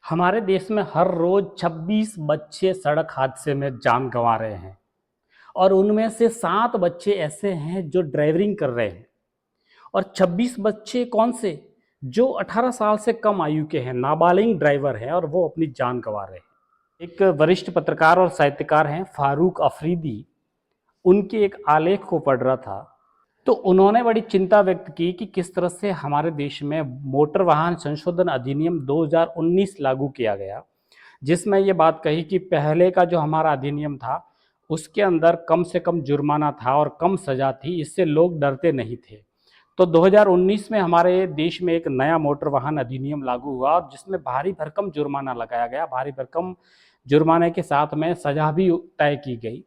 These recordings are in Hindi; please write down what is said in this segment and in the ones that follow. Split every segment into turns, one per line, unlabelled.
हमारे देश में हर रोज 26 बच्चे सड़क हादसे में जान गंवा रहे हैं और उनमें से 7 बच्चे ऐसे हैं जो ड्राइविंग कर रहे हैं। और 26 बच्चे कौन से? जो 18 साल से कम आयु के हैं, नाबालिग ड्राइवर हैं और वो अपनी जान गंवा रहे हैं। एक वरिष्ठ पत्रकार और साहित्यकार हैं फारूक अफरीदी, उनके एक आलेख को पढ़ रहा था तो उन्होंने बड़ी चिंता व्यक्त की कि किस तरह से हमारे देश में मोटर वाहन संशोधन अधिनियम 2019 लागू किया गया, जिसमें ये बात कही कि पहले का जो हमारा अधिनियम था उसके अंदर कम से कम जुर्माना था और कम सजा थी, इससे लोग डरते नहीं थे। तो 2019 में हमारे देश में एक नया मोटर वाहन अधिनियम लागू हुआ और जिसमें भारी भरकम जुर्माना लगाया गया, भारी भरकम जुर्माने के साथ में सजा भी तय की गई।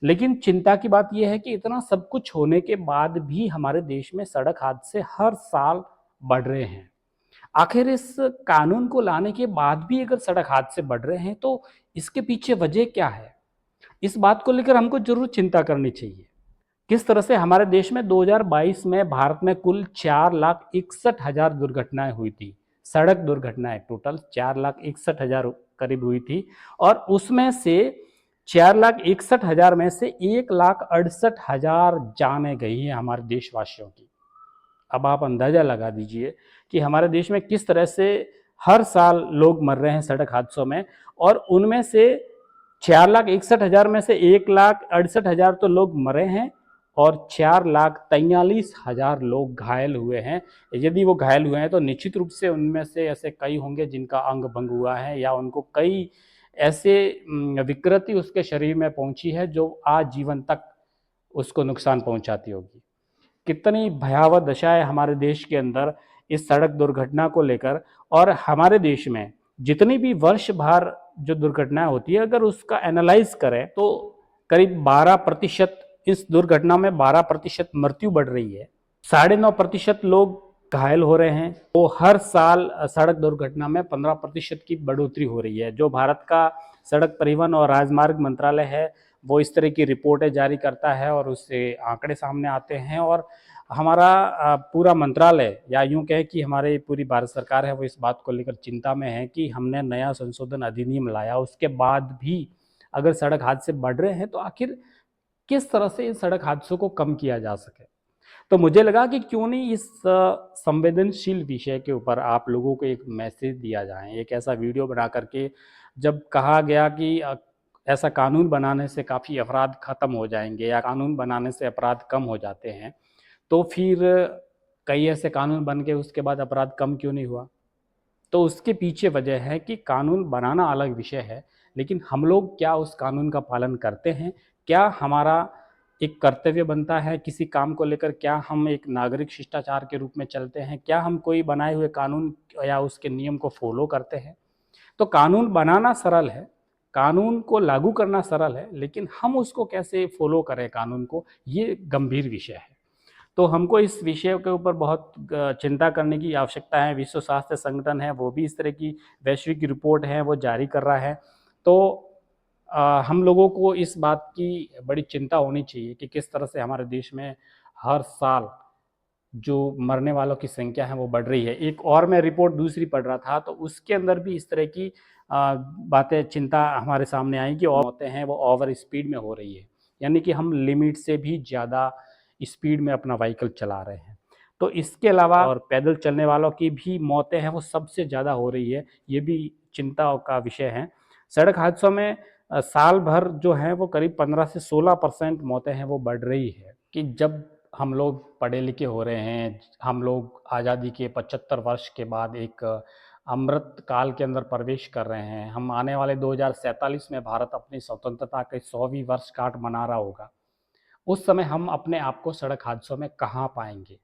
लेकिन चिंता की बात यह है कि इतना सब कुछ होने के बाद भी हमारे देश में सड़क हादसे हर साल बढ़ रहे हैं। आखिर इस कानून को लाने के बाद भी अगर सड़क हादसे बढ़ रहे हैं तो इसके पीछे वजह क्या है? इस बात को लेकर हमको जरूर चिंता करनी चाहिए। किस तरह से हमारे देश में 2022 में भारत में कुल 4,61,000 दुर्घटनाएं हुई थी। सड़क दुर्घटनाएं टोटल 4,61,000 करीब हुई थी और उसमें से 4,61,000 में से 1,68,000 जानें गई हैं हमारे देशवासियों की। अब आप अंदाजा लगा दीजिए कि हमारे देश में किस तरह से हर साल लोग मर रहे हैं सड़क हादसों में और उनमें से 4,61,000 में से 1,68,000 तो लोग मरे हैं और 4,43,000 लोग घायल हुए हैं। यदि वो घायल हुए हैं तो निश्चित रूप से उनमें से ऐसे कई होंगे जिनका अंग भंग हुआ है या उनको कई ऐसे विकृति उसके शरीर में पहुंची है जो आजीवन तक उसको नुकसान पहुंचाती होगी। कितनी भयावह दशा है हमारे देश के अंदर इस सड़क दुर्घटना को लेकर। और हमारे देश में जितनी भी वर्ष भर जो दुर्घटनाएं होती है, अगर उसका एनालाइज करें तो करीब 12% इस दुर्घटना में 12% मृत्यु बढ़ रही है, 9.5% लोग घायल हो रहे हैं। तो हर साल सड़क दुर्घटना में 15% की बढ़ोतरी हो रही है। जो भारत का सड़क परिवहन और राजमार्ग मंत्रालय है वो इस तरह की रिपोर्टें जारी करता है और उससे आंकड़े सामने आते हैं। और हमारा पूरा मंत्रालय या यूं कहें कि हमारी पूरी भारत सरकार है वो इस बात को लेकर चिंता में है कि हमने नया संशोधन अधिनियम लाया, उसके बाद भी अगर सड़क हादसे बढ़ रहे हैं तो आखिर किस तरह से इन सड़क हादसों को कम किया जा सके। तो मुझे लगा कि क्यों नहीं इस संवेदनशील विषय के ऊपर आप लोगों को एक मैसेज दिया जाए, एक ऐसा वीडियो बना करके। जब कहा गया कि ऐसा कानून बनाने से काफ़ी अपराध खत्म हो जाएंगे या कानून बनाने से अपराध कम हो जाते हैं, तो फिर कई ऐसे कानून बन के उसके बाद अपराध कम क्यों नहीं हुआ? तो उसके पीछे वजह है कि कानून बनाना अलग विषय है, लेकिन हम लोग क्या उस कानून का पालन करते हैं? क्या हमारा एक कर्तव्य बनता है किसी काम को लेकर, क्या हम एक नागरिक शिष्टाचार के रूप में चलते हैं? क्या हम कोई बनाए हुए कानून या उसके नियम को फॉलो करते हैं? तो कानून बनाना सरल है, कानून को लागू करना सरल है, लेकिन हम उसको कैसे फॉलो करें कानून को, ये गंभीर विषय है। तो हमको इस विषय के ऊपर बहुत चिंता करने की आवश्यकता है। विश्व स्वास्थ्य संगठन है वो भी इस तरह की वैश्विक रिपोर्ट है वो जारी कर रहा है। तो हम लोगों को इस बात की बड़ी चिंता होनी चाहिए कि किस तरह से हमारे देश में हर साल जो मरने वालों की संख्या है वो बढ़ रही है। एक और मैं रिपोर्ट दूसरी पढ़ रहा था तो उसके अंदर भी इस तरह की बातें, चिंता हमारे सामने आई कि मौतें हैं वो ओवर स्पीड में हो रही है, यानी कि हम लिमिट से भी ज़्यादा स्पीड में अपना व्हीकल चला रहे हैं। तो इसके अलावा और पैदल चलने वालों की भी मौतें हैं वो सबसे ज़्यादा हो रही है, ये भी चिंता का विषय है। सड़क हादसों में साल भर जो है वो करीब 15 से 16% मौतें हैं वो बढ़ रही है। कि जब हम लोग पढ़े लिखे हो रहे हैं, हम लोग आज़ादी के 75 वर्ष के बाद एक अमृत काल के अंदर प्रवेश कर रहे हैं, हम आने वाले 2047 में भारत अपनी स्वतंत्रता के 100वीं वर्षगांठ मना रहा होगा, उस समय हम अपने आप को सड़क हादसों में कहाँ पाएंगे?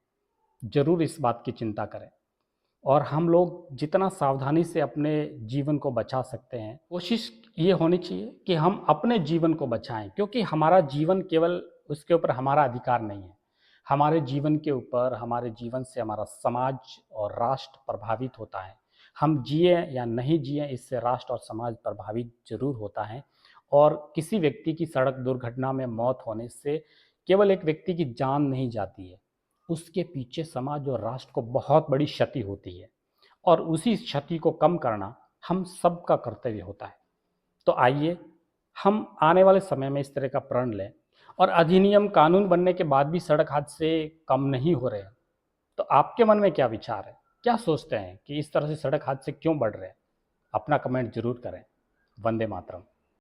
जरूर इस बात की चिंता करें और हम लोग जितना सावधानी से अपने जीवन को बचा सकते हैं, कोशिश ये होनी चाहिए कि हम अपने जीवन को बचाएं, क्योंकि हमारा जीवन केवल उसके ऊपर हमारा अधिकार नहीं है। हमारे जीवन के ऊपर, हमारे जीवन से हमारा समाज और राष्ट्र प्रभावित होता है। हम जिए या नहीं जिए, इससे राष्ट्र और समाज प्रभावित जरूर होता है। और किसी व्यक्ति की सड़क दुर्घटना में मौत होने से केवल एक व्यक्ति की जान नहीं जाती है, उसके पीछे समाज और राष्ट्र को बहुत बड़ी क्षति होती है। और उसी क्षति को कम करना हम सबका कर्तव्य होता है। तो आइए हम आने वाले समय में इस तरह का प्रण लें, और अधिनियम कानून बनने के बाद भी सड़क हादसे कम नहीं हो रहे हैं। तो आपके मन में क्या विचार है? क्या सोचते हैं कि इस तरह से सड़क हादसे क्यों बढ़ रहे हैं? अपना कमेंट जरूर करें। वंदे मातरम।